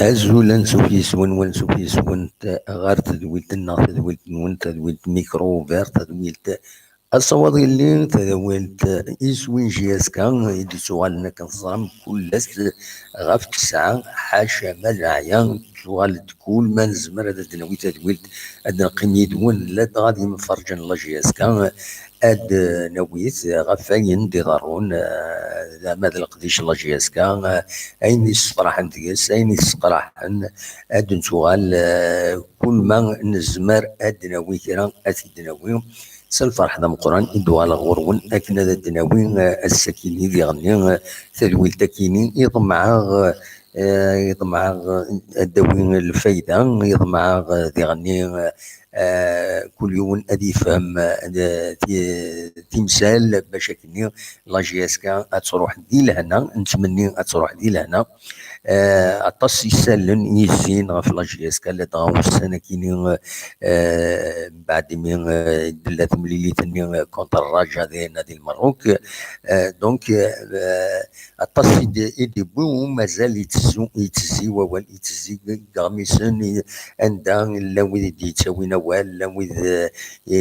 Azulen sufis-wen wal sufis-went ɣer tedwilt-nneɣ, tadwilt-nwent, tadwilt mikro vert, tadwilt aṣawad yelli, tadwilt iswinji azekka i d-ittuɣalen akken teẓram kul ass ɣef 9 ḥaca ma neɛya tuɣal-d kul ma nezmer ad d-nawi tadwilt ad neqqim yid-wen ladɣa ɣadi mferrǧen llaji azekka ad nawi-t ɣef ayen d-iḍerrun ma d leqdic llaji azekka ayen yessefraḥen deg-s, ayen yesseqraḥen ad nettuɣal kul ma nezmer ad nawi kra ad t-id-nawi s lferḥ d ameqqran i d-uɣaleɣ ɣur-wen akken ad d-nawi ass-akini diɣenni tadwilt-akini i ḍemɛeɣ ad d-tawi lfayda, i ḍemɛeɣ diɣenni kul yiwen ad yefhem timsal bac akkenni llaji azekka ad tṛuḥ di lehna, nettmenni ad tṛuḥ di lehna. Aṭas isallen i yezzin ɣef llaji azekka ladɣa ussan-akini mbeɛd mi della temlilit-nni kontra Raja di nadi Merruk. Donc aṭas i d-iwwi umazal yettezzi wawal, yettezzi deg iɣmisen anda llan wid i d-yettawin awal, llan wid i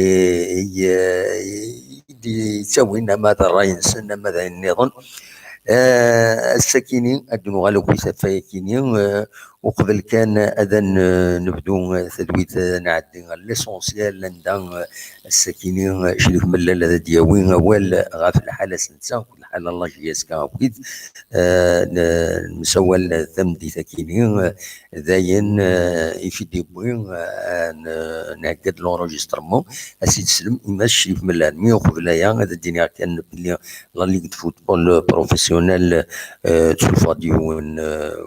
d-yettawin ama d ṛṛay-nsen ama d ayen-nniḍen. Ass-akini ad nuɣal akk i tafaya-kini uqbel kan ad nebdu tadwilt ad nɛeddi ɣer l'essentiel anda ass-akini Crif Mellal ad d-yawi awal ɣef lḥala-s netta u lḥala llaji azekka akkit nemsawal tameddit-akini dayen i d-iwwi nɛegged l'enregistrement ad s-id-teslem i Mass Crif Mellal. Mi uqbel aya ad d-iniɣ kan belli la ligue de football professionnel ttulfuɣ-d yiwen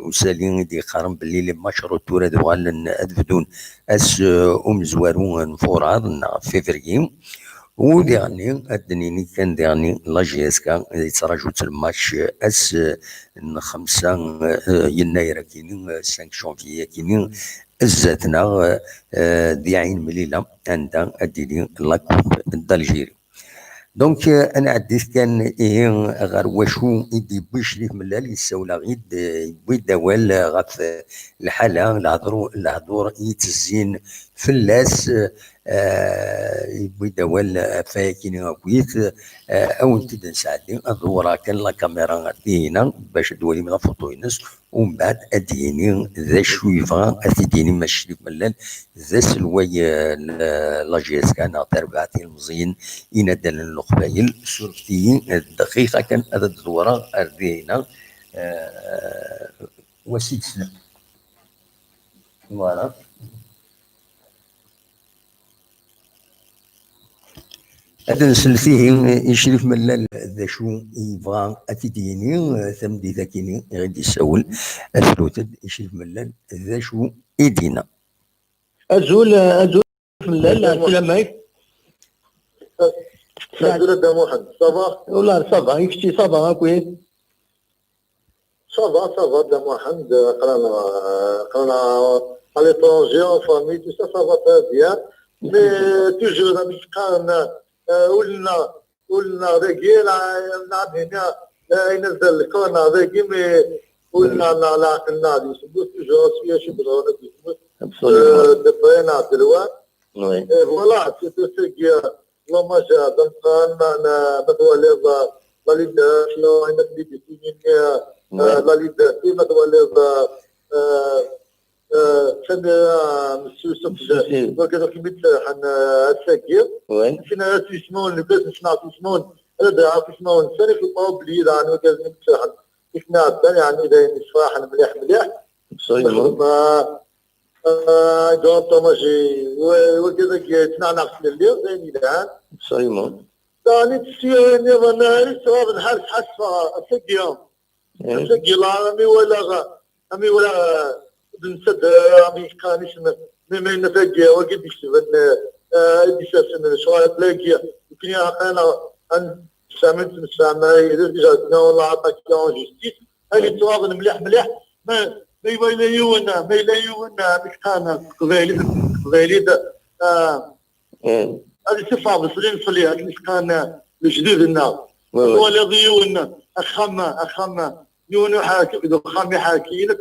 usali i d-yeqqaren belli les matchs retour ad uɣalen ad bdun ass umezwaru n Fuṛaḍ neɣ février u diɣenni ad d-nini kan diɣenni llaji azekka yettṛaju-tt lmatch ass n 5 yennayer akini 5 janvier akini zat-neɣ di Ɛin Melila anda ad d-tili la coupe d'Algérie. Donc ad nɛeddit kan ihi ɣer wacu i d-iwwi Crif Mellal yessawel-aɣ-id yewwi-d awal ɣef lḥala lehdur i yettezzin fell-as yewwi-d awal ɣef aya-kini akkit awent-d nesɛeddi ad ḍewwreɣ kan la kamira ɣer tihina bac ad twalim tafoṭo-ines u mbeɛd ad d-yini d acu yebɣa ad t-id-yini Mass Crif Mellal d aselway llaji azekka neɣ tarbaɛt ilmeẓyen i naddalen n Uqbayel suref-iyi dqiqa kan ad d-ḍewwreɣ ar tihina wa s-id-teslem. Voilà. Ad nsel-tihi i Crif Mellal d acu i yebɣa ad t-id-yini tameddit-akini i ɣ-d-yessawel asrut-d i Crif Mellal d acu i d-inna. Azul Mellal, salamik. Azul Ada Muḥend, ça va? والله صافا يكشي صافا اكويت Ça va Ada Muḥend, قرانا à l'étranger, en famille, tout ça, ça va très bien. Mais toujours, قلنا ذاكي نلعب هنا ينزل الكورنر ذاكي مي قلنا لا يسموه توجور شويه شي بلغونه Absolument. دبا نعطي الوقت Oui. فوالا سي تو سي اللهم جا دمقان متولي لا ليدا شنو عندك اللي بيتيني لا ليدا في متولي كان مسوسة وكذا كميت حن الساكير Oui. فينا تسمون لبس نسمع تسمون هذا دعاء تسمون ثاني في الطوبلي يعني وكذا نتشرح كيفنا يعني إذا نصفاح مليح Absolument. جواب ماشي وكذا تنعنع في الليل زين الآن Absolument. ثاني تسيرني ظناري سواب الحرس حسفة السقيا السقيا أمي ولا بنسد أمي كانش مما نتاجي وقد يشتغل ديساسن شوية تلاقي يمكن أنا أن سامنت إذا جاتنا والله عطاك يوم جستيس هذه التواضع مليح ما يبينيونا مش كان قبيلي هذه صفة بصرين صليها مش كان الجديد النار هو اللي يضيونا أخما يونو حاكي خامي حاكينا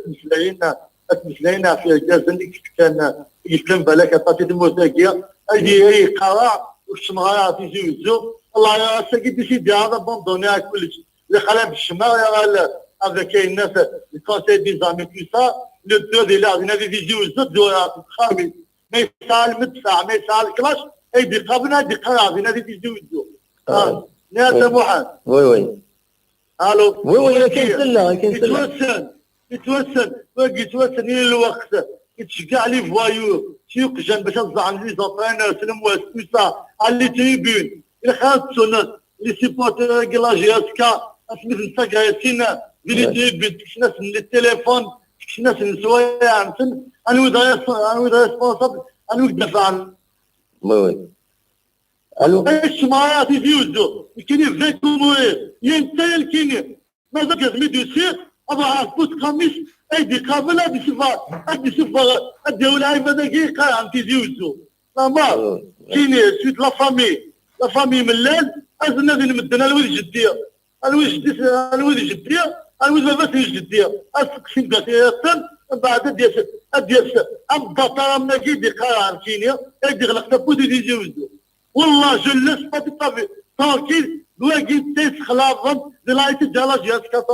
تمثلينا في الجازن كان يتكلم بالك طاتي الموسيقية أي قراء والشمغايا في زوزو الله يا سيدي سيدي هذا بندوني كلش اللي خلاه بالشمال يا غال هذا كاين ناس الكونسي دي زامي كيسا لو دو دي لا نبي في زوزو دورات خامي ما يسال مدفع ما يسال كلاش اي دي قابنا دي قراب نبي في زوزو يا سموحان وي الو وي كاين سله يتوسل إلى الوقت يتشجع لي فوايو تيوق جنب باش نزعم لي زونطرينور سلم واسكوسا على لي تريبون إلى خاصنا لي سيبورتور كلاجياسكا اسميت نساكايتينا لي تريبون كشناس من التليفون كشناس نسوايا عمتن أنا وذا ريسبونسابل أنا ودافع وي الو ايش ما تيزيوزو كاين فيكم ينتهي الكيني ماذا كزمي دوسير أبغى أفوت خميس أيدي قابلة أدي صفة الدولة هاي دقيقة عم تيزيوزو لا ما كيني سويت لا فامي من الليل أزنا ذي نمدنا الوجه جدية الوجه جدية الوجه بس جدية أسقسم قصيرة بعد أديس أم بطارة من أجيدي قارة عن كينيا أيدي غلق تبودي تيزيوزو والله جلس ما تطفي تاكيد لواجي تيس خلافا دلايت الجلاج ياسكا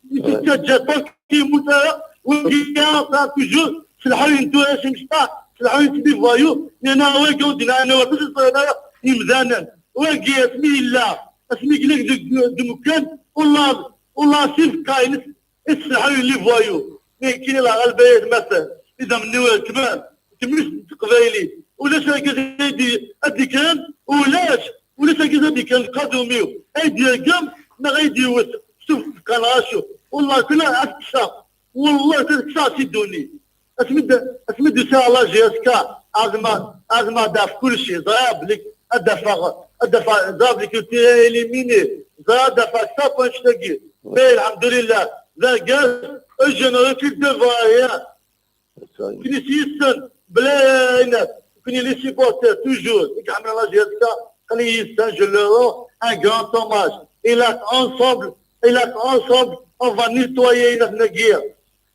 تجاتك كي موتا وكيا توجور سلحوين تو اش مشطا سلحوين تبي فايو انا واقع دينا انا وبس انا يمزانا واقع اسمي الله اسمي لك دمكان والله سيف كاين السلحوين اللي فايو كاين لا البيت مثلا اذا من نوال كمان تمش قبايلي ولا شاكي ادي كان ولا شاكي كان قادوميو ايدي كم ما غيدي وسط شوف كان اشوف والله كلها أكسا والله تكسا سيدوني اسمد إن شاء الله جيسكا أزما داف كل شيء ضرب لك الدفع ضرب لك إليميني دفع سابا نشتاقي الحمد لله ذا قال الجنرال الدفاعية كني سيسن بلا ناس كني لي سيبورتر توجور يحمل الله جيسكا خلي يسن جو لورو ان غران توماج il a ensemble, on va nettoyer la guerre.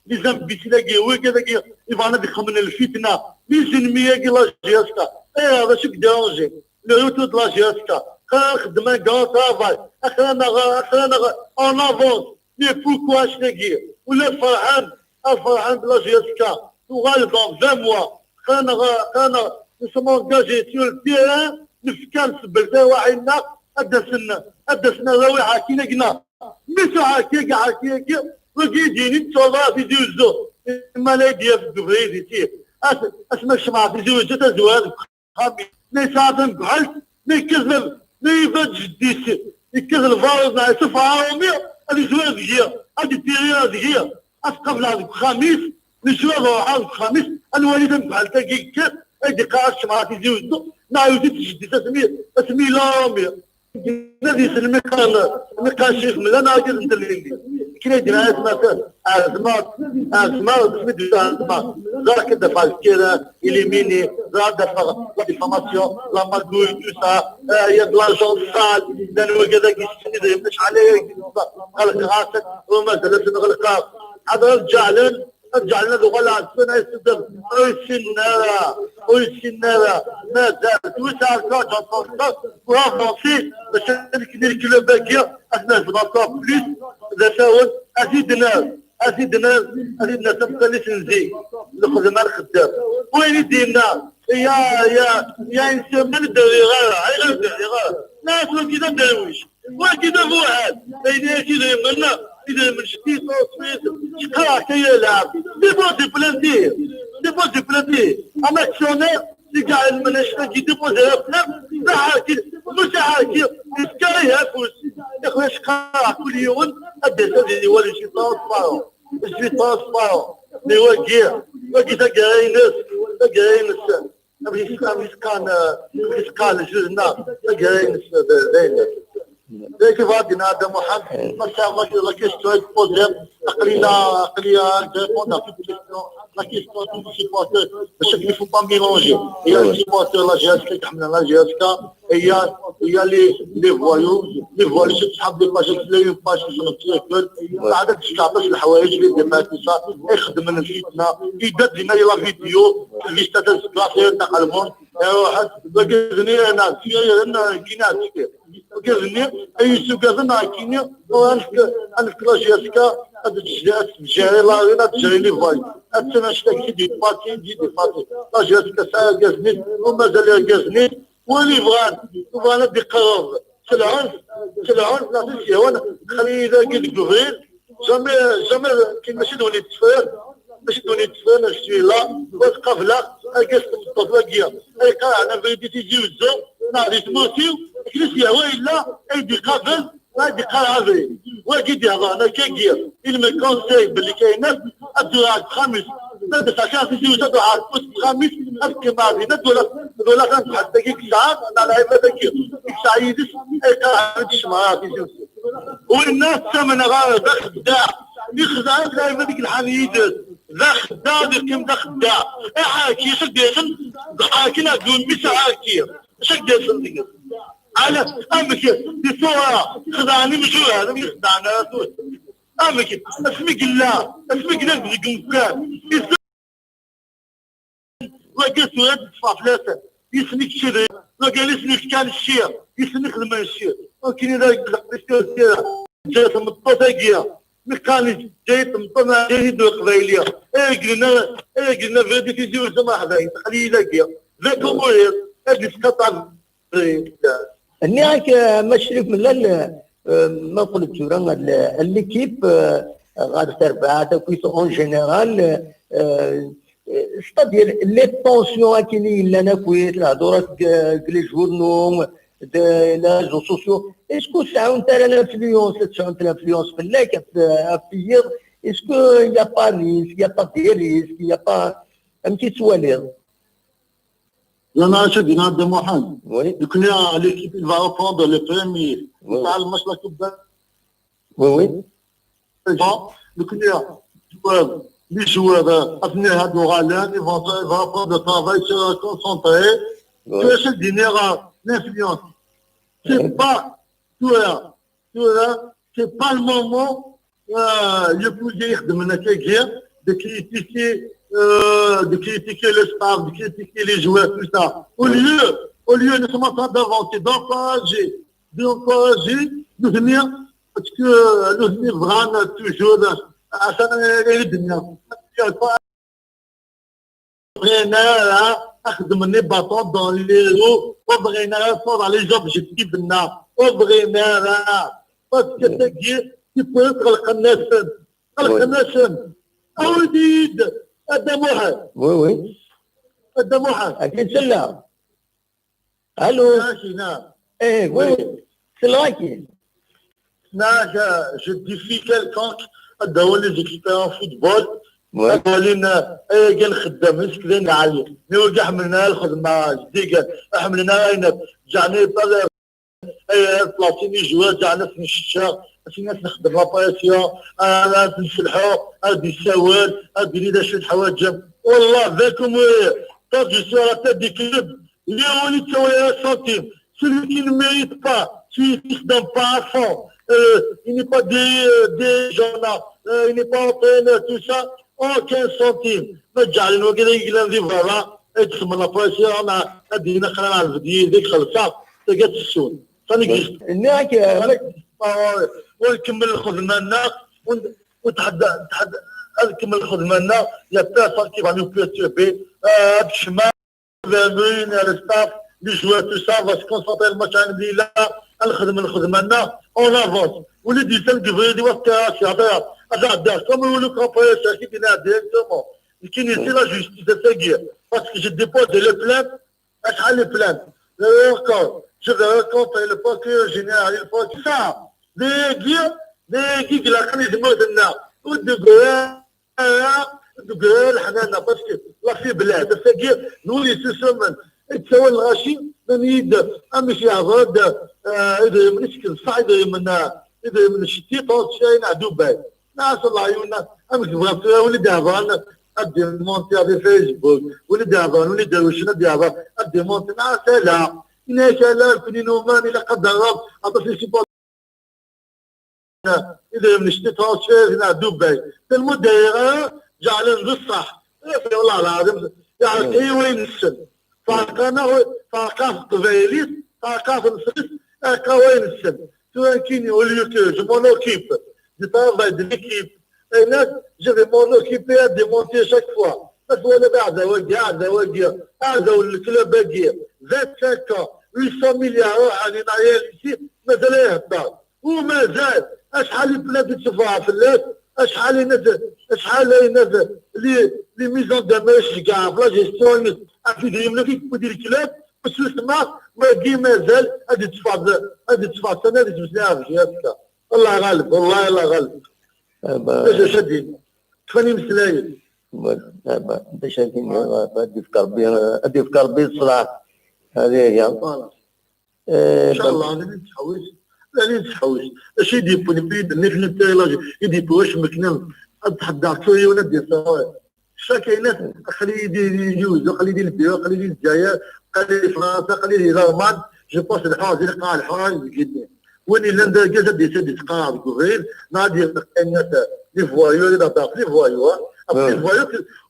Les imbéciles de la guerre, ils vont aller le fitna. Les ennemis de la GSK. هذا شو بدي le retour de la GSK. خدمة grand travail. On avance. Mais pourquoi je guerre? Ou le Farhan de la GSK. Pour aller dans 20 mois. Nous sommes engagés sur le terrain. نفكر بالبلدة وعينا أدسنا ذوي حاكينا قنا مش حاكيك وقيديني تصوضا في زوزو إما لا يدي في الدبريد يصير أسمى الشمعة في زوزو تزواج خامي ما يساعدن بحلت ما يكذب ما يفجد ديسي يكذب فارض مع يصف عرامي هذه زواج جيا هذه تيريا جيا أسقف لهذا خميس نشوف هذا خميس الوالد بحلت كيف هذه قاعد الشمعة في زوزو ما يوجد تجديد اسمي لامي الذي المكان شيخ من انا اجد انت اللي كنا يدير مثلا أزمات بدو أزمات لا كده فالكيرا إليميني لا دفع لا ديفاماسيون لا مارغوي توسا يا بلاجون سال لأنه كذا كيسني مش عليه غلق راسك وما زالت نغلقها هذا رجع لنا دغلا عندنا يستدر ويسنارا ما زالت وسع الكاج وافونسي باش نكدير الكلوب باكيه احنا نبقى بليس ذا ساول ازيدنا تبقى لي سنزي الخدمه الخدام وين يدينا يا انسان من الدري غير ناس كذا درويش وكذا واحد اذا كذا منا إذا من شتي تصويت شكرا كي يلعب ديبوزي بلاتي أما أكسيونير اللي قاع المناشفة كي ديبوزي أفلام لا حاكي مش حاكي يسكري هافوس يا خويا شكرا كل يوم أدي هذه هو اللي شي ترانسبارون اللي هو كي تاكاينس يسكان جوزنا تاكاينس داينس كيف غادينا هذا محمد ما شاء الله لا كيستوي بوزيم قليلا ريبوند ا توت كيستيون لا كيستيون تو سيبورتور باش يفو با ميلونجي هي السيبورتور لا جاسكا كحملنا لا جاسكا هي لي فوايو تسحب لي باج تلاقي باج في بعد 19 الحوايج اللي ديماتيسا يخدم من الفتنه يدد لنا لا فيديو ليستا تاع تقلبون واحد وكذني انا كينا وكذني اي سوق انا كيني وانا كلاجيسكا هاد الجهات تجاري لا تجاري لي فاي انا شتاكي دي باتي لا جهات ساعه كازني ومازال كازني ولي بغان دي قرار سلعون لا تمشي وانا خلي اذا قلت غير جامي كي ماشي دوني تفير نشتري لا وتقف لا قست الطفلاقيه اي قاع انا بديت يجي وزو ناضي تموتيو كريسيا وإلا ايدي قبل هادي قرابي واجد انا كيجي المي كونساي باللي كاينات الدولار خامس بس عشان في سيوسه دولار خامس كما بينا دولار كان حتى كيك ساعات انا لاعب هذاك سعيدس اي قاعد الشمارات يجوز والناس ثمن غير خداع يخدع لاعب هذيك الحميد ذا خداع كم ذا خداع اي حاكي شديسن حاكينا دون مش حاكي شديسن ديك على امك دي صوره خدعني مش هذا يخدعنا امك اسمك الله بيقوم كان وقلت ولاد فلاسه يسميك شري وقال اسمك كان الشير يسميك لما الشير ولكن اذا قلت جات مطاقيه مكاني جايت مطمع جايد القبيليه قلنا فادي تيجي وسما حدايا خليه لاقيه ذاك موير هذه سقطع هناك مشرف من ما قلت راه ليكيب غادي تربع كويس اون جينيرال c'est-à-dire les tensions كاينين لنا كويس الهضورات لي جورنو les réseaux sociaux est-ce que ça a l'influence في الليك في est-ce que il y a pas risque il y a pas des risques il y a pas un petit sourire لما شدنا عند محمد oui كنا l'équipe il va reprendre le premier تاع الماتش لا كوب oui كنا les joueurs après هادو غالان ils vont reprendre le travail se concentrer que ce général l'influence c'est pas c'est pas le moment le plus يخدم لنا كيجير de critiquer le staff, de critiquer les joueurs, tout ça. Au lieu de se montrer d'avancer, d'encourager, de venir, parce que nous venir vraiment toujours à ça, les dernières. أخدم لي باطون dans les roues وبغينا dans les objectifs دنا وبغينا باسكو تجي تبغي تغلق الناس أوديد هذا محال oui هذا محال اكيد سلا الو ماشي نعم ايه oui سلاكي نعم je défie quelqu'un هذا هو اللي زكيتا فوتبول oui قالنا قال خدام مسكين عليه نوقع حملنا الخدمه جديد حملنا اين جاني 30 جوار تاع ناس نشتا شي ناس نخدم لاباسيون نسلحوا هادي السوال هادي لي داش الحوايج والله ذاكم طاب جو سو لا تيت دي كلوب اللي هو اللي تساوي سنتيم celui qui ne mérite pas celui qui se donne pas à fond il n'est pas des journaux il n'est pas entraîneur tout ça aucun centime ما تجعلنا كذا يقلن في برا تسمى لاباسيون هادي نخلع على الفيديو ديك خلصها تلقى تسول صاني هناك ونكمل الخدمه لنا ونتحدى نكمل الخدمه لنا لا بيرسون كي غادي بيرتوبي بالشمال فامين الستاف لي جوار تو سا باش كونسونطري الماتش عن الليله الخدمه لنا اون افونس وليدي تلقى دي وقت هذا هذا كوم يقولوا كومبريس كي بنا ديريكتومون كاين يصير لا جوستيس تاعي باسكو جي ديبوزي لو بلان اشحال لو بلان je raconte le procureur général il faut ça des guides la خلي دموعنا ودقال حنانا باسكو لا في بلاد فكير نولي تسمن تسوى الغاشي من يد امشي عباد اذا من يسكن صعيد اذا من الشتي طوط شاين عدو باي ناس الله عيوننا امشي بغا ولد عبان ادي مونتي على فيسبوك ولد عبان ولد وش ندي عبان ادي مونتي ناس لا إن شاء الله كل نومان إلى قد غاب أطفي سيبال إذا من اشتيت هالشيء هنا دبي المدة جعلن بالصح والله العظيم يعني أي وين السن فاقاف قبيليت فاقاف نسلس وين السن سواء كيني وليوكيج مونوكيب دي طافا دي ليكيب هناك جافي مونوكيب دي مونتي شاك فوا بس ولا بعد هذا والكلاب باقي 800 مليار علينا عيال مازال يهبط ومازال اشحال البلاد تشوفها في الليل اشحال الناس لي ميزون داماج كاع بلا جيستيون في ديما كيف دير الكلاب بس تسمع باقي مازال هذه تدفع سنه هذه تمسناها في جهتك الله غالب والله الله غالب باش شديد فاني مسلايل باش ادي فكر بي الصراحه هذه هي ان شاء الله راني نتحوس اش يديبوني بيد نحن تايلاج يديبو واش مكنم اتحدى شويه وندي صوالح الشكاينات خلي يجوزو خلي يدير البيو خلي يدير الجزائر خلي فرنسا خلي الالمان جو بونس الحوايج اللي قاع الحوايج جدا وين اللي ندير كذا دي تقاع الكوفيد نادي الناس لي فوايو اللي داخل لي فوايو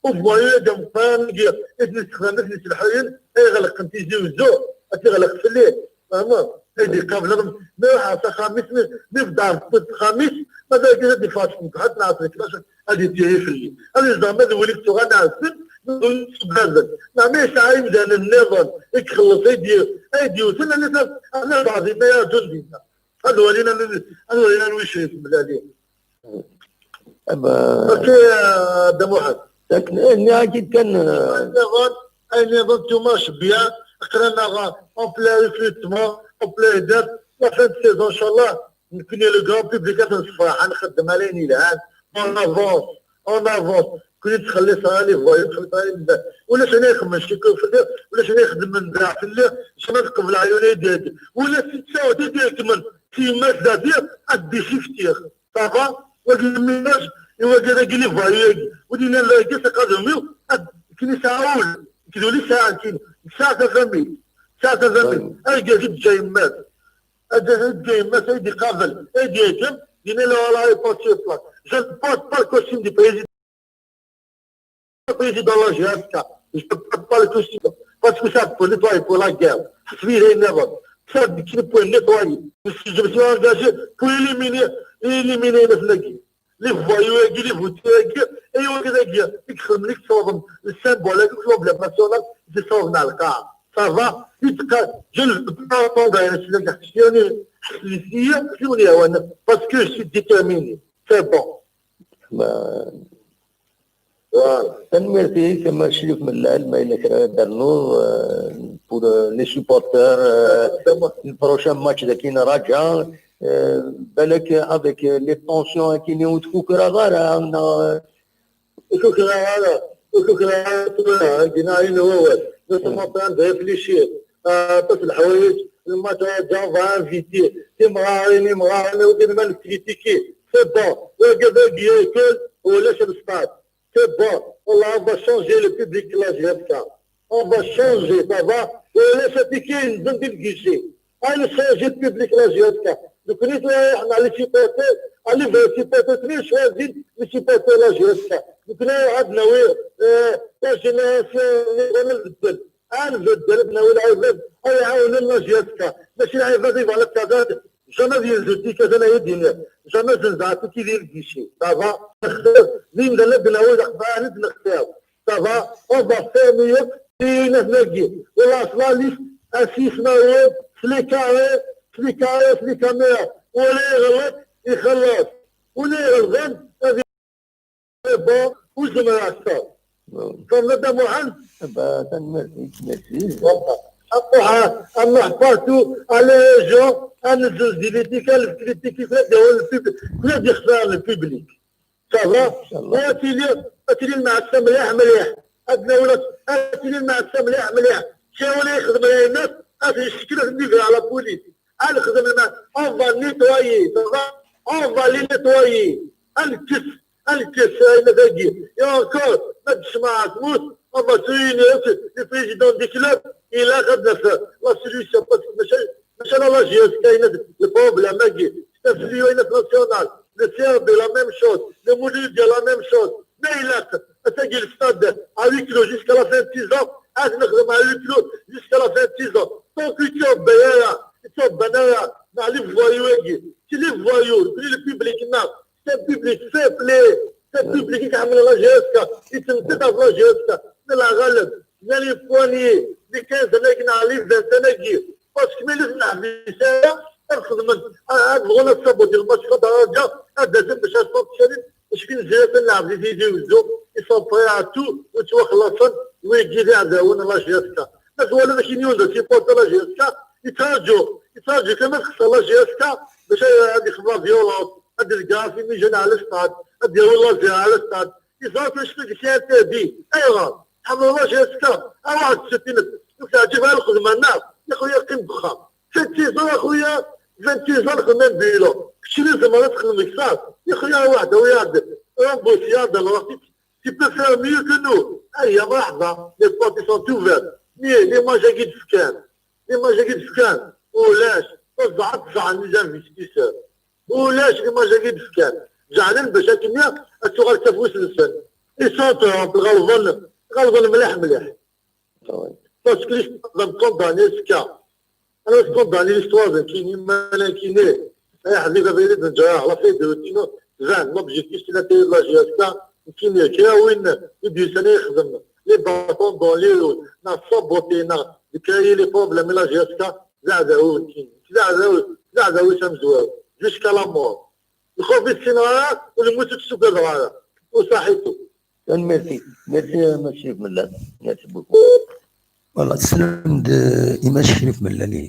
وفوايو دم فانجي نستخدم نفس الحين يغلق انت زوزو تغلق في الليل فهمت هذه قبل ما حتى خميس نبدا خميس ماذا كذا دي فاشن حتى نعرف كيفاش هذه تجي في الليل هذه زعما وليت غنعرف نقول ما ماشي عايز انا النظام يخلص يدي وصلنا لنا انا بعضي ما جندي هذا ولينا نويش بالله اوكي دموحك لكن اكيد كان النظام توماش بيان قرانا اون بلا ريكروتمون اون بلا دات لا فان سيزون ان شاء الله نكون لو كرون بوبليك نصفح نخدم عليني الان اون افونس كنت تخلي صالي فوايو تخلي ولا شنو يخمم شكون في الليل ولا شنو يخدم من دراع في الليل شنو تقبل عيوني ديالي ولا تساوي ديالك من كيما دادير ادي شفتيخ صافا والميناج يوجد لي فوايو ودينا لا كيس قادميو كني ساعول كيلو لي ساعتين ساعه فمي اجا الجيمات يدي قابل ايديكم دينا له والله بوستي بلاك جو بوست با الكوستيم دي بريزيدون لا جهازكا جو بوست با الكوستيم باسكو سا بو نيتواي بو لا غير حسبي لي نيفر سا كي بو نيتواي جو سو انجاجي بو إليميني نفلاكي لي فوايو لي فوتو ايوا كذا يدخل لك صوب السامبول هذاك كلوب لا ناسيونال يصوب على القاع صافا يتقى جل طوندا يعني شنو حسيتيه شنو هو انا باسكو سي ديتيرميني سي بون تنميرتي كما شريف من العلم الى درنو بور لي سوبورتور البروشان ماتش ذا كاين راجع بالك افيك لي طونسيون كاين يوتفوك راه غير جينا هو نتوما بان ريفليشير بس الحوايج الماتش va inviter تمغاريني ودير ما نكريتيكي سي بون وكذا كياكل ولاش الستاد سي بون والله on va changer le public là جهتك on va changer ça va ولاش هادي كاين ضد الكيشي انا changer le public là جهتك دوك احنا على شي بيتي على شي بيتي شوازين شي بيتي لا جهتك دوك عندنا لا جينيراسيون نبدل نبدل بناوي العباد يعاون الله جهتك ماشي العباد يبغى لك كذا جامي ديال كذا لا يدينا جامي زنزعتو كي داير كيشي صافا مين قال لك بناوي اخبار نختار صافا اون با فاميك دينا نلاقي والله اصلا ليش اسيسنا هو سلي كاميرا ولا يغلط يخلص ولا يغلط هذه بون وزمر اكثر فنبدا معن ميرسي أطلع أما حفرتو على جو أنا زوج ديالي الكريتيكي كلا يختار البيبليك صافا أتيلي المعسى مليح أدنا ولا أتيلي المعسى مليح شا ولا يخدم على الناس هذه الشكل ندير على بوليس أنا خدم الماء أون فا نيتوايي صافا أون فا لي نيتوايي الكس أين ذاكي يا كور ما تسمع تموت on va tuer le président du club, il a la solution parce que la GSK, le problème, c'est un national, le CRB, la même chose, le Mouloud, la même chose, mais il a attaqué le stade à 8 kilos jusqu'à la fin de 6 ans, à 8 kilos jusqu'à la fin de 6 ans. Donc, il y a les voyous, c'est les voyous, le public, c'est un public fair play, c'est un public qui a amené la GSK, il se met à la GSK. لا غلب لا لي بواني اللي كان زناقنا عليه 20 سنه كي باسكو ملي نلعب في ساعه نخدم هاد الغلا الصابو ديال الماتش درجه هذا زاد باش اصوب شريف باش فين جات نلعب في فيديو يصوبي تو وتوا خلصن ويجي لي عداون لا جيسكا بس ولا ماشي نيوز سي بوت لا جيسكا يتراجعوا كما خصها لا جيسكا باش هادي خبره فيولونس هادي الكافي ملي جانا على الستاد هادي والله جا على الستاد يصوت واش فيك شي تابي ايوا حمد الله جهتك واحد الستينات تعجبها الخدمه الناس يا خويا قيم بخام 6 سيزون اخويا 20 سيزون خدام بيلو شري زمان تخدم كثار يا خويا واحده وياك ربو سياده الوقت تي بو فير ميو كو نو هيا لحظه لي بورتي سون توفير لي ماجاكي دفكان ولاش تزعل النظام في ستيسار ولاش لي ماجاكي دفكان زعلان باش كمية الصغار تفوس السن يصوتوا غلظن مليح باسكو ليش نكونداني سكا انا نكونداني ليستوار كيني مالكيني يا حبيبي بغيت نجا على فيديو تينو زين لوبجيكتيف سي لا تي لا جيسكا كيني كاوين يدي سنه يخدم لي باطون دون لي رول نصبوتينا كاين لي بروبليم لا جيسكا زعزعوا زعزعوا سمزوا جوسكا لا مور الخوف السيناريو والموت السكر هذا وصحيته ميرسي ماشي ملال ميرسي بوكو والله تسلم إيماج شريف ملالي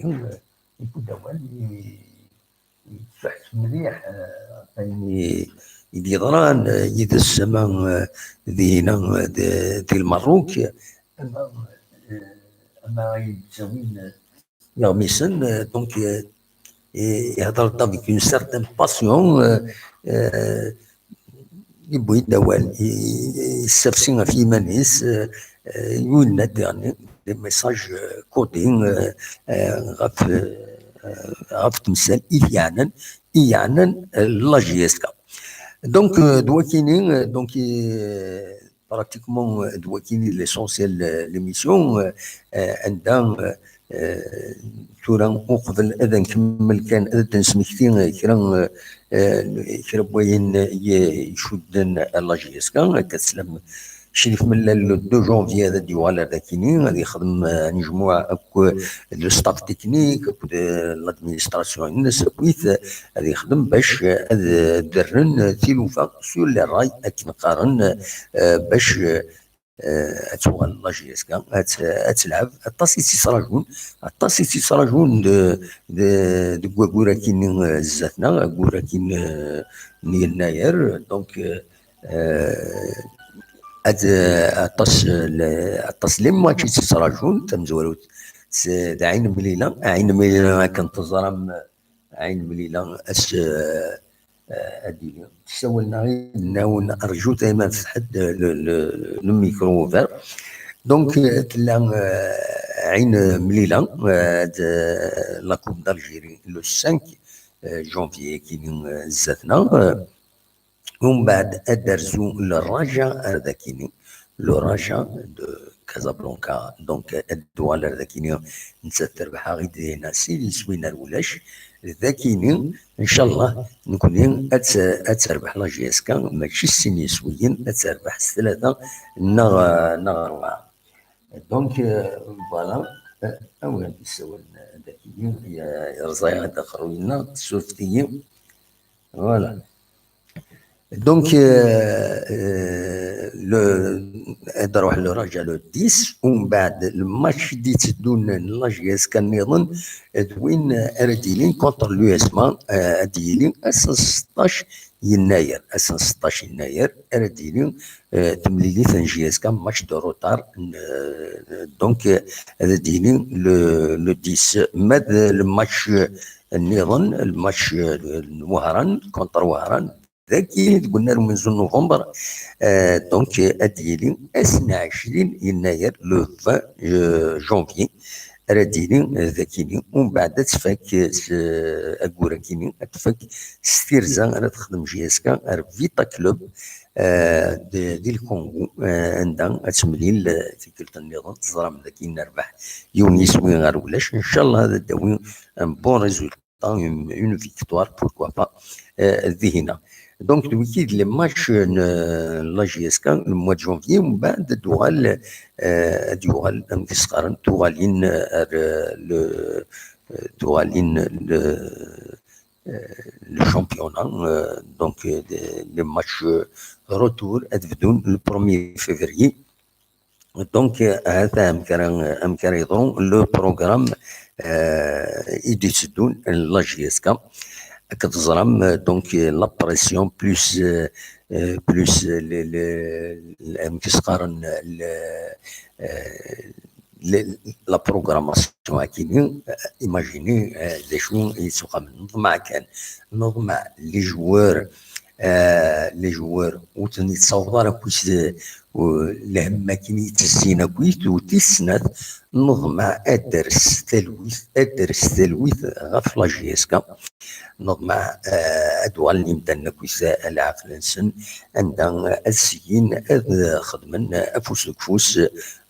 يكون دوال يتفحت مليح يعني يدي ضران يدي السماء ذينا دي المروك أما يتساوين يغمسن دونك يهضر avec une certaine passion يبغي دوال يستفسر في منيس يولد يعني دي ميساج كودين غاف تمثال إيانا لا جيسكا دونك دواكيني دونك براتيكمون دواكيني ليسونسيال ليميسيون عندها تورا وقبل اذا نكمل كان اذا نسمكتين كرا بوين يشدن لا جيسكا كتسلم شريف من 2 جونفي هذا ديوال هذاكيني غادي يخدم مجموعه اكو لو ستاف تكنيك اكو لادمينستراسيون الناس كويت غادي يخدم باش درن تيلوفا سور لي راي نقارن باش اتوغل لا جيسكا اتلعب الطاسي صراجون د كوراكين زاتنا كوراكين نيناير دونك التصليم ماتشي تصراجون تمزولو عين مليلة عين مليلة كنت زرم عين مليلة ادي سولنا غير ناون ارجو دائما فتحت الميكرو فير دونك تلا عين مليلة لا كوب دالجيري لو 5 جونفيي كي زاتنا ومن بعد ادرزو للرجاء هذاكيني لو رجاء دو كازابلانكا دونك الدول هذاكيني نسات تربحها غير دينا سيدي سوينا الولاش ذاكيني ان شاء الله نكون اتربح لا جي اس كا ماشي السيني سويين اتربح ثلاثه نغ دونك فوالا اولا نسول ذاكيني يا رزايا هذا خروينا سوفتي فوالا دونك نروح للرجاء لو 10 ومن بعد الماتش دي تدون لا جي اس كان نظن دوين ارديلين كونتر اليو اس مان اديلين 16 يناير 16 يناير ارديلين تمليلي جي اس كان ماتش دو روتار دونك اديلين لو 10 ماد الماتش نظن الماتش وهران كونتر وهران ذاكي قلنا له من نوفمبر دونك اديلي 22 يناير لو 20 جونفي رديلي ذاكيني ومن بعد تفك اكوراكيني تفك ستيرزا راه تخدم جي اس كا فيتا كلوب دي الكونغو عندها تمليل في كلتا النظام تزرم ذاكي نربح يونيس وين غير ولاش ان شاء الله هذا داوي ان بون ريزولتا اون فيكتوار بوركوا با ذهنا دونك الويكيد لي ماتش لا جي اس كا الموا دو جونفي ومن بعد دوال كيسقارن توالين لو شامبيونا دونك لي ماتش روتور ادفدون لو 1 فيفري دونك هذا امكان يضرون لو بروغرام يديسدون لا جي اس كا كتزرم دونك لا بريسيون بلوس كيسقارن لا بروغراماسيون هاكيني ايماجيني شنو يسوق النظم كان نظم لي جوار وتني تصور كويس لما كاين يتزينا كويس وتسنات نظم ادرس تلويث غف لا جي اس كا نظم ادوال اللي مدنا كويس العقل انسان عندها السيين خدمن افوس لكفوس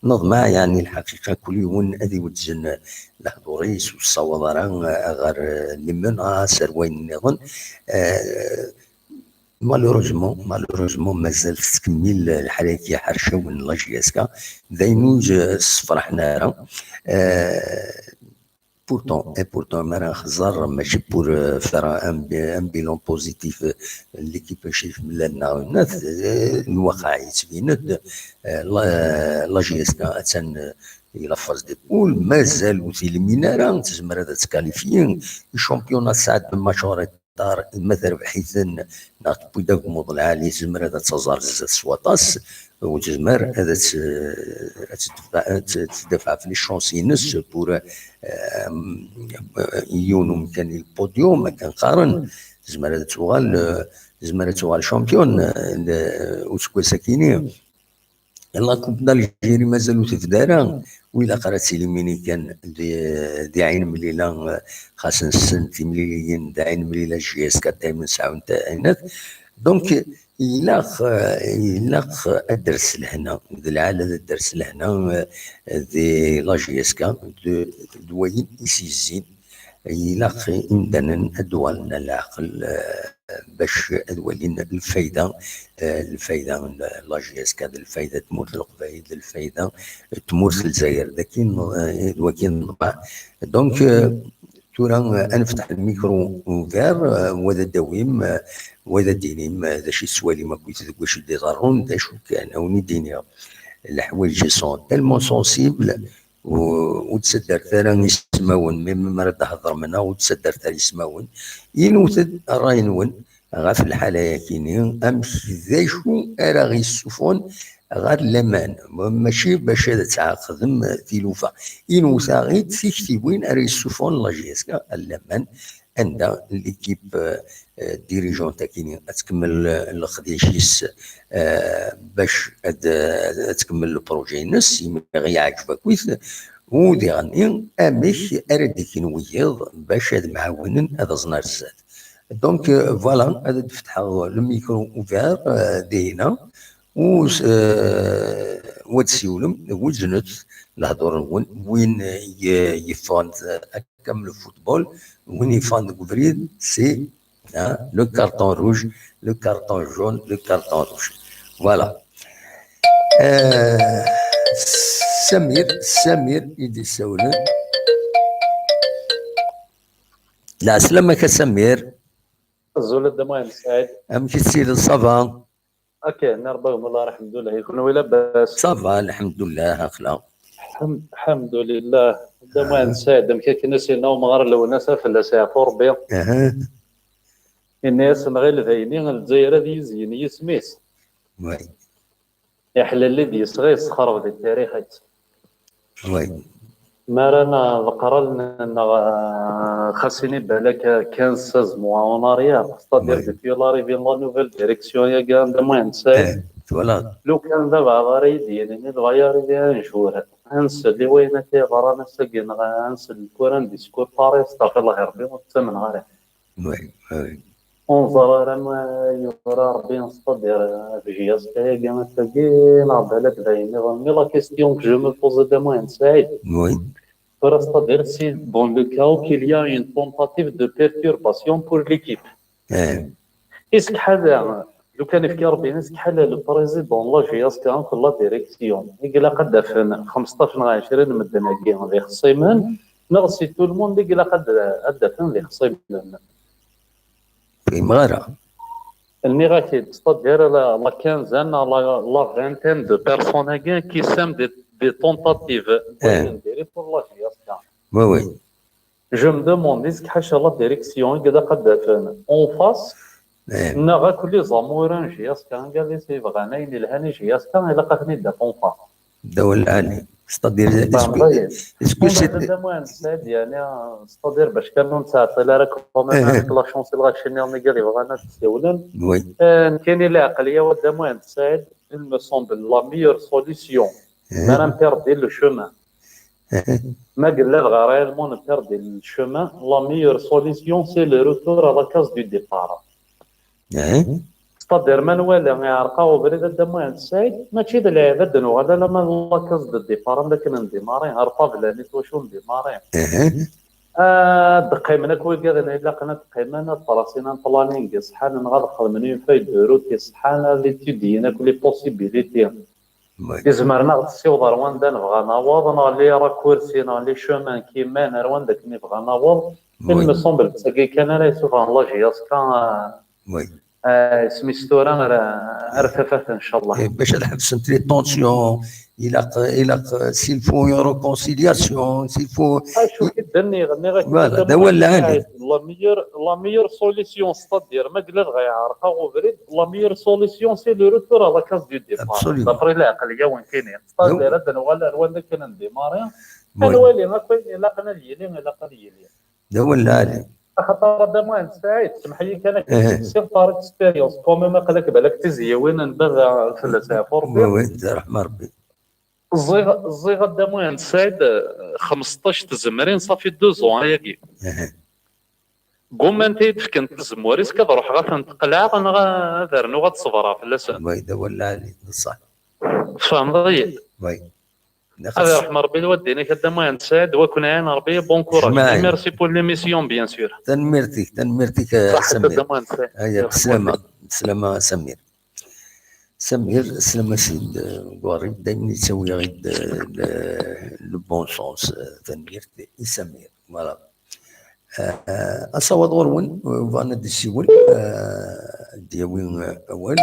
نظم يعني الحقيقه كل يوم هذه وتزن الحضوريس والصواران غير لمن سروين النظام مالوروزمون مازال تكمل الحاله كي حرشه من لا جي اس كا داينوج فرحنا راه بورتون ما راه خزر ماشي بور فير ان بيلون بوزيتيف ليكيب شيف ملنا الناس الواقع يتبين لا جي اس كا تن الى فاز دي بول مازال في المينارا تزمر هذا تكاليفيين الشامبيونات ساعات بماتشات دار مثلا بحيث ناط بيداك موضوع العالي تزمر هذا تزار زاد سواطاس وتزمر هذا تدفع في الشونسينس بور يونو مكان البوديوم كان قارن تزمر هذا تغال شامبيون وسكو ساكيني يلا كوب دالجيري مازالو تفدارا وإلا قرات سيليميني كان دي عين مليلة خاصن السنتي مليلين دي عين مليلة جي اس كا دايما ساعة نتا عينات دونك إلاخ الدرس لهنا العالة الدرس لهنا دي لا جي اس كا دوين يسيزين إلاخ إمدانا أدوالنا العقل باش أدوالين الفايدة لا جي اس كا الفايدة تموت القبايل الفايدة تموت الجزائر لكن نطبع دونك تورا نفتح الميكرو اوفير وهذا دويم وهذا دينيم هذا شي سوالي ما كنت واش دي ضرون دا شو كان اوني دينيا الحوايج سون تالمون سونسيبل وتسدر ثاني يسماون مما راه تهضر منها وتسدر ثاني يسماون ينوثد راينون غا في الحالة كيني أمشي ذا شو أرا غي السفن غير لمان ماشي باش تعاقدم تيلوفا إنوسا غير تيكتبوين أرا السفن لاجيسكا اللمان عند ليكيب ديريجون تاكيني تكمل الخديشيس باش تكمل البروجي نس غي يعجبك كويس ودي غني اميش اردك نويض باش هاد معاونن هذا زنار الزاد دونك فوالا هذا تفتح الميكرو اوفير دي هنا و وتسيولم وزنت الهضور وين يفاند كمل الفوتبول وين يفاند كوفريد سي لو كارتون روج لو كارتون جون لو كارتون روج فوالا سمير يدي سولن لا سلامك سمير الزول الدموين سعيد امشي تسير صافا اوكي نربهم الله الحمد لله يكونوا لاباس صافا الحمد لله اخلا الحمد لله الدموين سعيد كنا سينا ومغار لو ناس في السافور بي الناس غير ذاينين الجزائر هذه يزين يسميس وي يحلى اللي يصغي يسخر في التاريخ وي ما رانا ذكر لنا خاصني بالك 15 mois en arrière c'est-à-dire depuis l'arrivée de la nouvelle direction يا كان دموين سعيد فوالا لو كان دابا غاري ديالي غير ديال نشور انس اللي وين تيغرانا ساكن انس الكوران ديسكور باريس استغفر الله ربي وتمن غاري وي وي انظر ما يرى ربي نصدر في جهاز تاعي كما تلقين بالك دايما مي لا كيستيون كو جو مو بوز دو موين سعيد وي c'est-à-dire si dans le cas où il y a une tentative de perturbation pour l'équipe est-ce que هذا لو كان في ربي ناس كحال البريزيدون لا جياس كان في لا ديريكسيون يقلا قد في 15 20 مدنا كي غادي خصيمان نغسي تو الموند يقلا قد ادفن اللي خصيمان في مغارة الميغاكيد ستادير لا كانزان لا فانتين دو بيرسون كي سام دي تونتاتيف ديري بور لا جياس كان وي وي جو me demande est-ce que حاشا لا ديريكسيون يقلا قد فين اون فاس نغا كل زاموران جياس كان قال لي سي بغانا يلهاني جياس كان الا قاتني دا طونفا الدول العالي ستادير اسكو سيت دابا ساد يعني ستادير باش كانوا نتاع لا راك لا شونس اللي غاتشني انا قال لي بغانا تسولن وي كاين العقليه ودابا ساد il me semble la meilleure solution ما نبيردي لو شومان ما قال لا غير نبيردي الشومان la meilleure solution c'est le retour à la case du départ ستادير مانوال يعرقاو بريد الدموين سعيد ماشي د لعيبه دنو هذا لما لاكاز د ديبار لكن نديماري عرفا بلا نيت واش نديماري دقيمنا كوي كذا الا قنا دقيمنا طراسينا بلانينغ صحان نغلق من فاي روت صحان ليتيدينا كل بوسيبيليتي يزمرنا غتسيو ضروان دا نبغى نواض لي راكورسينا لي شومان كيما نروان داك نبغى نواض المي سومبل تسقي كان لا يسوف الله جياس كان وي اسمي ستوران ارتفعت ان شاء الله باش نحبس لي طونسيون الى سيل فو ريكونسيلياسيون سيل فو شوف كدني غني فوالا دا هو العالي لا ميور سوليسيون ستادير ما قال غيعرقا وبريد لا ميور سوليسيون سي لو روتور على كاس دو ديبار دابري العقليه وين كاينين ستادير هذا ولا روان كان ديماري انا والي ما كاين لا قنا ليلي لا قنا ليلي دا هو العالي خاطر دابا سعيد سمح لي كان سير طارق اكسبيريونس كومي ما قالك بالك تزيه وين نبغى في السافور وي رحم ربي الزيغه دابا سعيد 15 تزمرين صافي 2 زون ياكي قوم انت كنت تزموريس كتروح غتنتقلع انا غادرنو غتصبرها في اللسان وي دا هو العالي صح فهمتي وي هذا رحم ربي الوالدين كدا ما سعيد وكنا عين ربي بون كوراج ميرسي بور ليميسيون بيان سور تنميرتك سمير هيا بسلامة سمير سلامة سيد قريب دايما يسوي غير لو بون سونس تنميرتي سمير فوالا أصوات غرون فانا ديسيول ديوين أول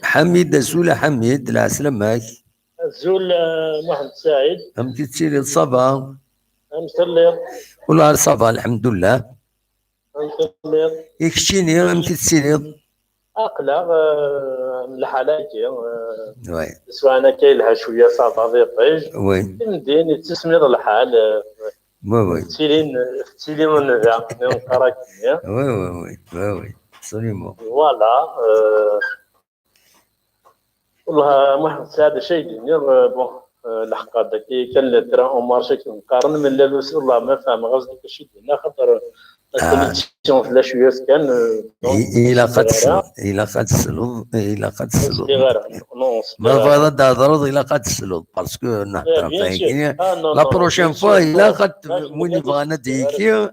حميد زول العسلامة زول محمد سعيد أمتي تسيري الصبا مسلم والله صافا الحمد لله. مسلم يكشيني امتى تسيريض؟ اقلع الحلاجي وي سواء انا كايلها شويه صافا ذي طيج وي مديني تسمير الحال وي تسيلين ونذا نقراك وي وي وي سليمو. فوالا والله ما هذا شيء بون الحق هذاك كان الدرا اون مارشي كنقارن من لا والله ما فاهم غزك شي دينا خاطر الكونيكسيون في لا شويه كان إلا قد تسلط إلا قد تسلط إلا قد تسلط ما فاضل تهضروا إلا قد تسلط باسكو نهضر فايكين لا بروشين فوا إلا قد وين يبغى نديكي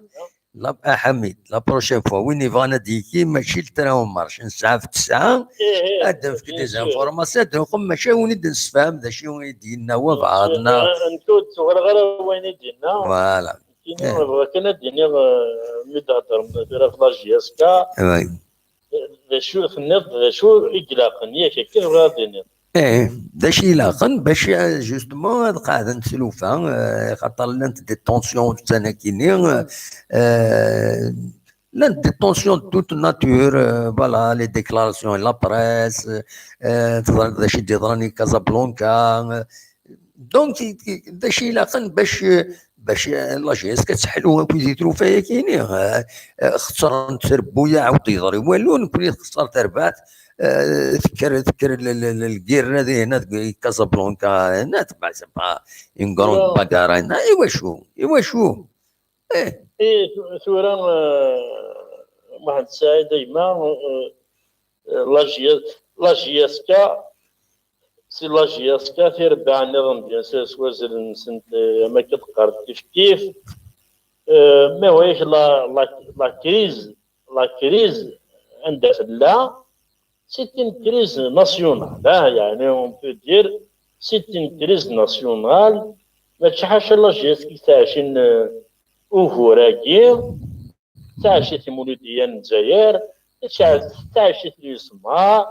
لا حميد لا بروشين فوا وين يبغى نديكي ماشي التراهم مارش نسعى في 9 هذا في دي زانفورماسيون نقوم ماشي وين نسفهم ذا شي وين يدينا هو بعضنا نكون صغير وين يدينا فوالا كنا الدنيا مدهر في لاجياسكا شو في النظر شو إقلاقا ياك كيف غادي داش يلاقن باش جوستومون هاد قاعده نسلوفها خاطر لانت دي طونسيون تاعنا كاينين لانت دي طونسيون توت ناتور فوالا لي ديكلاراسيون لا بريس تظهر داش يديراني كازابلانكا دونك داش يلاقن باش لاجيس كتحلوها كيزيدوا فيها كاينين خسر تربويا عاود يضري والو نكون خسر تربات تذكر الكير هذه هنا كازابلانكا هنا تبع سبا اون كروند باكار هنا ايوا شو ثورة واحد الساعة ديما لاجياسكا سي لاجياسكا تيربع النظام ديال سوازل نسنت ما كتقرب كيف ما هويش لا كريز عندها لا سي une crise nationale يعني on peut dire c'est une crise nationale ما تشحش لاجياسكي تعشين اوفوراكي تعشي مولودية الجزائر تعشي اليسما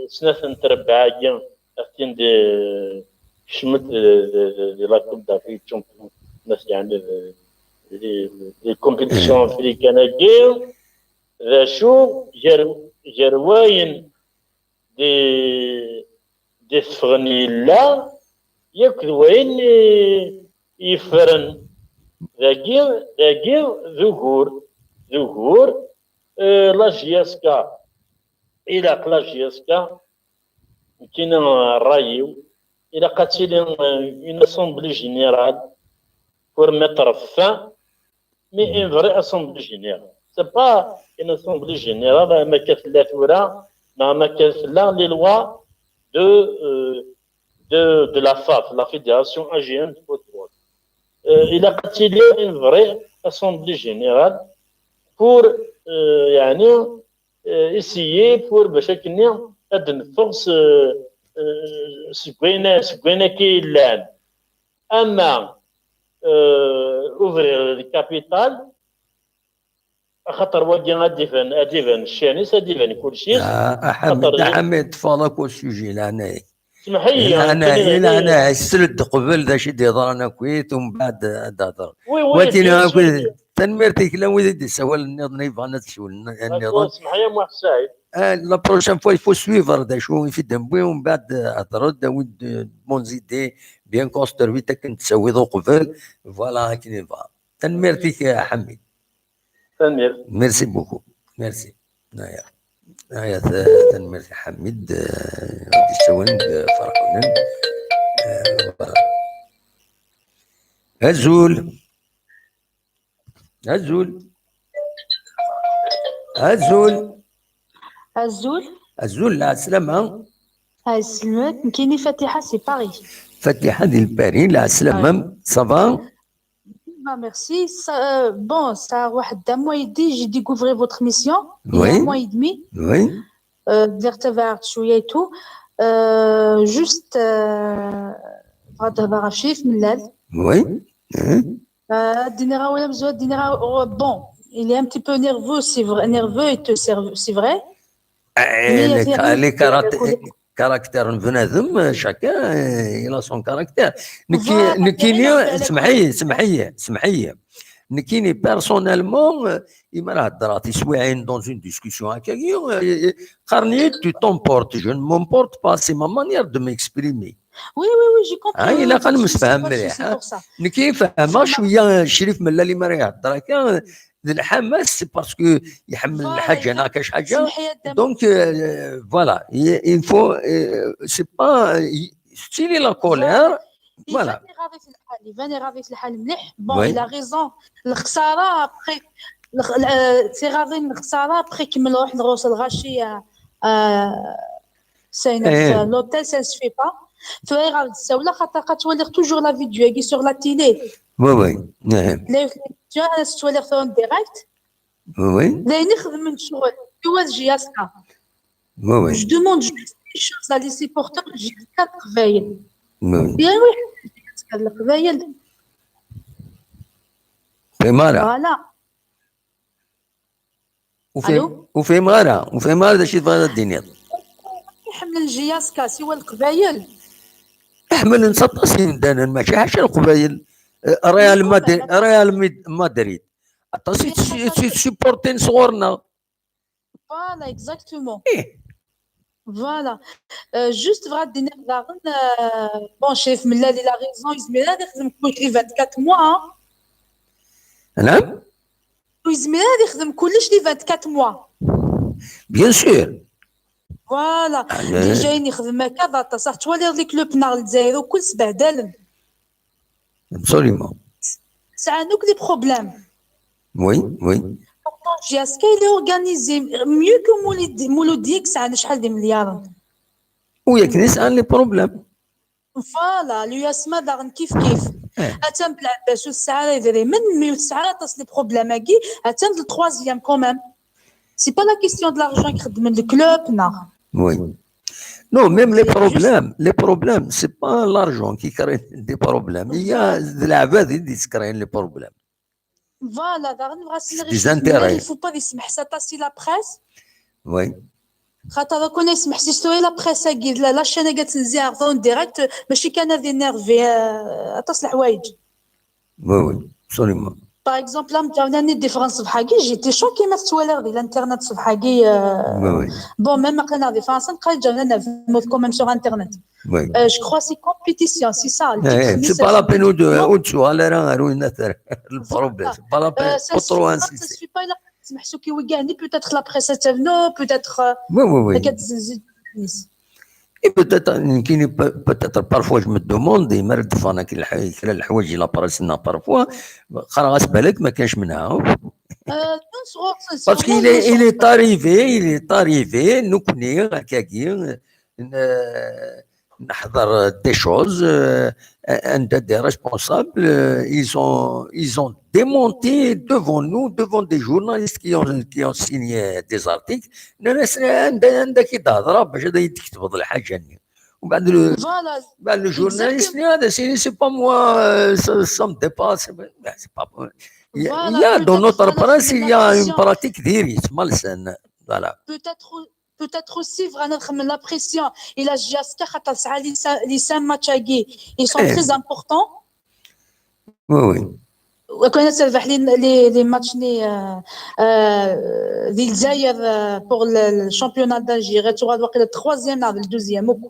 سنة تربعاكي أفتين دي شمت دي لا كوب دافريك شامبيون ناس يعني دي كومبيتيسيون افريكانة كي ذا شو جرواين دي ثغني لا ياك وين يفرن ذاكي ذكور لاجياسكا إلى لاجياسكا كاين الرايو إلى قاتلين اون اسومبلي جينيرال pour mettre fin mais une vraie assemblée générale c'est pas une assemblée générale ما كانت لا ثورة ما كانت لا les lois de la FAF la Fédération Algérienne de football il a قاتلين une vraie assemblée générale pour يعني essayer pour باش كنا هاد النفوس سكوينة كيلان اما اوفرير الكابيتال خاطر واقي غاديفن الشاني ساديفن كلشي حميد تفاضل كل سوجي لهنايا اسمح لي انا السلد قبل ذا شي يهضر انا كويت ومن بعد هضر واتينا تنمرتك لا ويدي سوال النظام يبغى نتشول النظام اسمح لي واحد سعيد لا بروشين فوا يفو سويفر دا شو في دمبوي ومن بعد هضروا داود مونزيدي بيان كونستروي كنت تسوي ذو قبل فوالا هاك نيفا تنمرتك يا حميد تنمر ميرسي بوكو ميرسي هيا تنمرتي حميد غادي تسوين فرحونن هزول لا سلامة السلامات كاينين فاتحة سي باري فاتحة ديال باري لا سلامة صافا merci bon ça واحد un mois et demi j'ai découvert votre mission un mois et demi درت تبعت شوية تو juste بغيت نهضر شي في ملال دينيرا ولا مزواد دينيرا bon il est un petit peu nerveux c'est vrai nerveux et c'est vrai كاركتير بنادم شاكا الى سون كاركتير. نكيني سمحي نكيني بيرسونيلمون إما راه هضراتي سواعين دون اون ديسكسيون هكاكي قرني تو تونبورت جو مونبورت با سي ما مانيير دو ميكسبريمي. وي جي كومبري. الا كان مسفهم مليح نكي فاهمه شويه شريف ملا اللي ما راه يهضر هكا الحماس سي باسكو يحمل الحاجه انا كاش حاجه دونك فوالا il faut c'est pas ستيلي لا كولير فوالا يبان غادي في الحال مليح بون الى ريزون الخساره ابخي سي غادي الخساره ابخي كمل واحد الغوص الغاشيه ساينه لوتيل سا سفي با فهي غادي تساولا خاطر كتولي توجور لا فيديو كي سور لا تيلي وي نعم لا تولي فون ديريكت وي لا نخدم من شغل هو جياسكا وي جو دوموند جوست شوز على لي سيبورتور جياسكا قبايل وي يا وي جياسكا القبايل في مارا فوالا وفي مارا داكشي تبغى الدنيا يحمل الجياسكا سوى القبايل احمل نسطاسين دانا ماشي حاجه القبايل ريال مدريد عطاسي سيبورتين صغورنا فوالا اكزاكتومون فوالا جوست غادي نهضر بون شيف من لا ريزون يزمير هذا يخدم كلشي 24 موا نعم يزمير هذا يخدم كلش لي 24 موا بيان سور فوالا اللي جايين يخدم هكا داتا صح تولي لي كلوب نار الجزائر وكل سبع دالن ابسوليومون ساعه نوك لي بروبليم وي جياسكا il est organisé mieux que مولوديك ساعه شحال دي مليار وياك نسال لي بروبليم فوالا لو ياسما داغن كيف اتم بلعباش الساعه يدير من 109 تصل لي بروبليم هاكي اتم التروازيام كومام سي با لا كيستيون دو لارجون يخدم الكلوب نا وي نو ميم لي بروبليم سي با لارجون كي كري دي بروبليم هي العباد اللي تكرين لي بروبليم فوالا داغن بغا سينيغي il faut pas يسمح ساتاسي لا بريس وي خاطر كون يسمح سي ستوري لا بريس هاكي لا شانه كتنزيها فون ديريكت ماشي كان هذه نيرفي اتصل الحوايج وي ابسوليومون باغ اكزومبل لام جاوني ديفرنس صبحاكي جيتي شوكي ما تتوالى غير الانترنت صبحاكي بون ميم قلنا ديفرنس نقال جاونا نفهمو كوميم سور انترنت جو كخوا سي كومبيتيسيون سي سا سي با لا بين او دو على راه روينا البروبليم سي با لا بين بوترو انسيستي سي با لا تسمح سو كي وكاني بوتيتر لا بريس تاعنا بوتيتر وي كتزيد Et peut-être parfois je me demande مرد فانا كي الحوايج لا براسنا parfois خلاص بالك ما كانش منها باسكو il est arrivé نكوني هكاكي نحضر دي شوز عند دي ريسبونسابل ils ont démonté devant nous devant des journalistes qui ont signé des articles الناس عندك تهضر باش هذا يكتب هذه الحاجه وبعد لو جورناليست هذا سي با موا ça me dépasse c'est pas il y a dans notre presse il y a une pratique d'iris malsaine voilà peut-être aussi vraiment la pression et la Giasca خاطر ساعه لي سان ماتشاكي ils sont très importants oui وكنا تربح لي ماتش ديال الجزائر بور الشامبيونات دالجيري تغاد واقيلا الثروازيام لا الدوزيام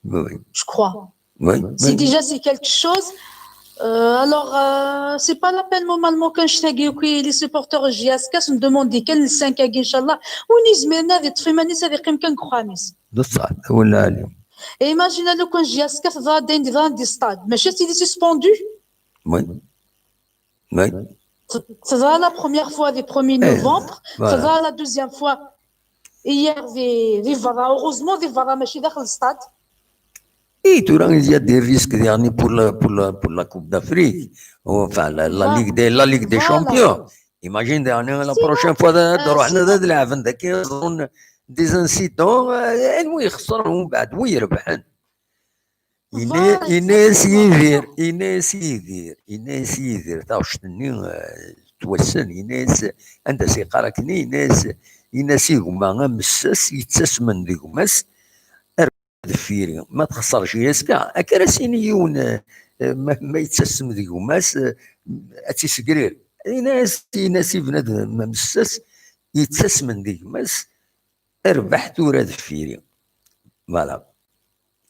oui je crois oui c'est déjà c'est quelque chose alors c'est pas la peine normalement كنشتاقيو كي لي سيبورتور جياسكا ندوموندي كان السانكاكي ان شاء الله ونزمرنا هذه تفهمانيس هذه قيم كان خامس بصح ولا اليوم ايماجينا لو كان جياسكا في دي ستاد ماشي تي سسبوندو oui oui ça va la première fois du 1er novembre ça va la deuxième fois hier في فارا heureusement في فارا ماشي داخل الستاد Et tu il y a des risques derniers pour la Coupe d'Afrique, enfin la Ligue des Champions. Imagine la prochaine fois نروح نلعب عندك يظن des incidents انو يخسروا بعد ويربحن. يناس يدير تاوش توسن يناس عندها سيقاركني يناس يقوم مساس يتسمن ديك مس دفيري ما تخسرش ياسكا اكراسينيون ما يتسسم ديكم ماس اتيسكرير ناس بنادم ما مسس يتسس من ديك ماس اربح تورا دفيري فوالا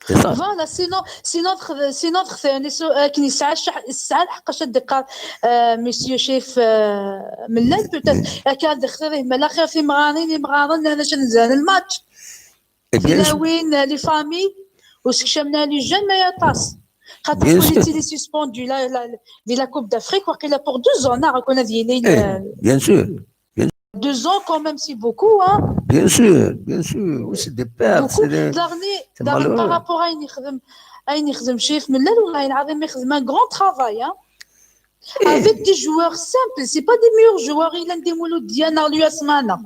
فوالا سي نوتر ثاني كي يسعى الحقاش دقا مسيو شيف ملال بوتيت كان دخل ما الاخر في مغارين انا شنزان الماتش وين لي فامي وسكشمنا لي جون ما يطاس خاطر كوليتي لي سسبوندو لا كوب دافريك وقيلا بور 2 ans راكونا ديالين بيان سور 2 ans quand même c'est beaucoup hein bien sûr c'est des pertes دارني بارابور اين يخدم شيف ملال والله العظيم يخدم ان غران ترافاي hein avec des joueurs simples c'est pas des meilleurs joueurs il a des مولود ديالنا ليا سمانه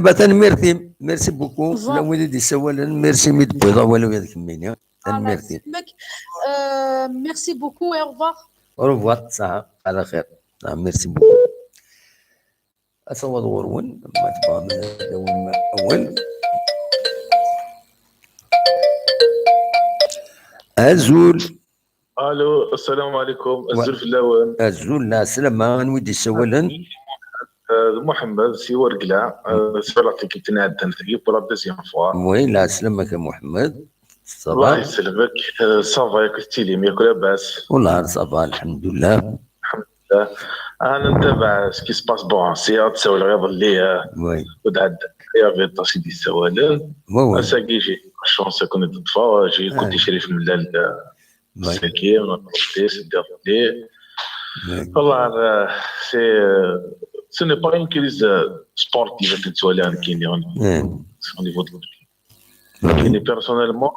ثاني ميرسي بوكو لا وليدي سوالا ميرسي ميد بيضا ولا هذاك كمينيا ميرسي ميرسي بوكو et au revoir صح على خير ميرسي بوكو أصوات غرون ما تبغى من الدوام أول أزول الو السلام عليكم الزول في اللون أزول لا سلامة نودي سوالا محمد سي ورقلا سفرتك كنت نعدن ثقيب بلا دوزيام فوا وي لا سلامك يا محمد الله يسلمك صافا ياك ستيلي ياك لاباس والله صافا الحمد لله الحمد لله انا نتابع سكي سباس بون سي تساول غير اللي ودعد يا غير طاسي دي السوالف اساكي جي الشونس كون تطفى جي كنت شريف ملال ساكي ونطيس دير والله سي ce n'est pas une crise sportive كنت ولا كاين au niveau de l'autre. Mais personnellement